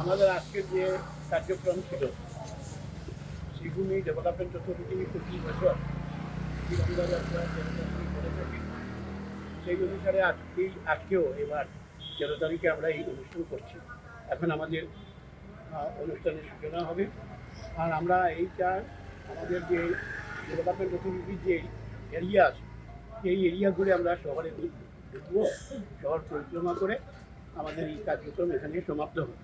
আমাদের আজকের যে কার্যক্রম ছিল শ্রীভূমি ডেভেলপমেন্ট অথরিটি 25 বছর তিরঙ্গা যাত্রা যেরকম করে থাকি সেই অনুসারে আজকেও এবার 13 তারিখে আমরা এই অনুষ্ঠান করছি। এখন আমাদের অনুষ্ঠানের সূচনা হবে। আর আমরা এইটা আমাদের যে ডেভেলপমেন্ট অথরিটির যে এরিয়া আছে সেই এরিয়া ঘুরে আমরা শহরে ঢুকবো, শহর পরিক্রমা করে আমাদের এই কার্যক্রম এখানে সমাপ্ত হবে।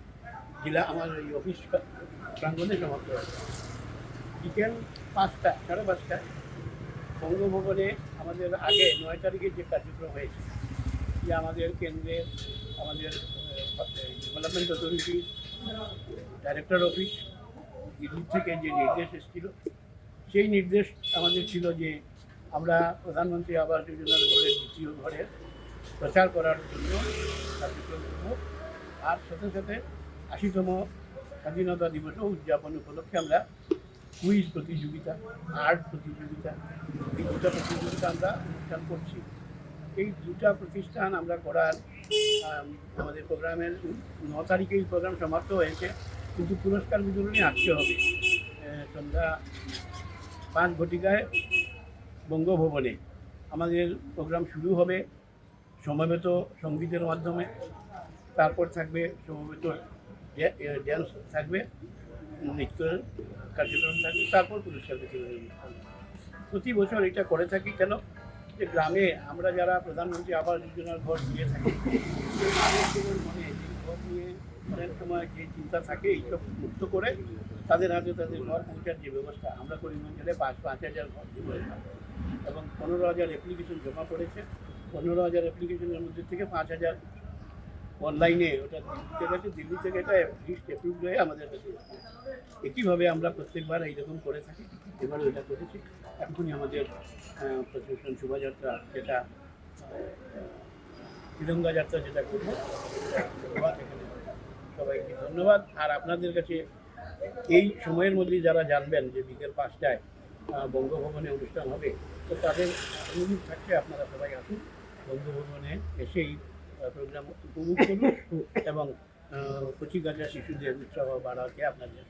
জেলা আমার এই অফিস প্রাঙ্গণে সমাপ্ত হবে বিকেল 5টা, 5:30টায় বঙ্গভবনে। আমাদের আগে 9 তারিখের যে কার্যক্রম হয়েছে যে আমাদের কেন্দ্রের আমাদের ডেভেলপমেন্ট অথরিটির ডাইরেক্টর অফিস দিল্লি থেকে যে নির্দেশ এসেছিল সেই নির্দেশ আমাদের ছিল যে আমরা প্রধানমন্ত্রী আবাস যোজনার ঘরের দ্বিতীয় ঘরের প্রচার করার জন্য কার্যক্রম করব। আর সাথে সাথে 80তম স্বাধীনতা দিবসও উদযাপন উপলক্ষে আমরা কুইজ প্রতিযোগিতা, আর্ট প্রতিযোগিতা, এই দুটা প্রতিযোগিতা আমরা অনুষ্ঠান করছি। এই দুটা প্রতিষ্ঠান আমরা করার আমাদের প্রোগ্রামের 9 তারিখে এই প্রোগ্রাম সমাপ্ত হয়েছে, কিন্তু পুরস্কার বিতরণী আসতে হবে সন্ধ্যা 5 ঘটিকায় বঙ্গভবনে। আমাদের প্রোগ্রাম শুরু হবে সমবেত সঙ্গীতের মাধ্যমে, তারপর থাকবে সমবেত ড্যান্স থাকবে, নৃত্যের কার্যক্রম থাকবে, তারপর পুরস্কার বিতরণী অনুষ্ঠান। প্রতি বছর এটা করে থাকি কেন, যে গ্রামে আমরা যারা প্রধানমন্ত্রী আবাস যোজনার ঘর দিয়ে থাকি সেই মানুষগুলোর মনে এই ঘর নিয়ে অনেক সময় যে চিন্তা থাকে এইসব মুক্ত করে তাদের হাতে তাদের ঘর পৌঁছার যে ব্যবস্থা আমরা করিমগঞ্জে 5,000 ঘর দিব এবং 15,000 অ্যাপ্লিকেশন জমা পড়েছে। 15,000 অ্যাপ্লিকেশনের মধ্যে থেকে 5,000 অনলাইনে ওটা দিল্লিতে গেছে, দিল্লি থেকে এটা লিস্ট অ্যাপ্রুভড হয়ে আমাদের কাছে এসেছে। একইভাবে আমরা প্রত্যেকবার এইরকম করে থাকি, এবারও এটা করেছি। এখনই আমাদের প্রশাসন শোভাযাত্রা যেটা তিরঙ্গা যাত্রা যেটা করবো, ধন্যবাদ এখানে সবাইকে ধন্যবাদ। আর আপনাদের কাছে এই সময়ের মধ্যে যারা জানবেন যে বিকেল 5টায় বঙ্গভবনে অনুষ্ঠান হবে, তো তাদের অনুরোধ থাকছে আপনারা সবাই আসুন বঙ্গভবনে এসে এই প্রোগ্রাম উপভোগ করুন এবং কচিকাঁচা শিশুদের উৎসাহ বাড়াতে আপনাদের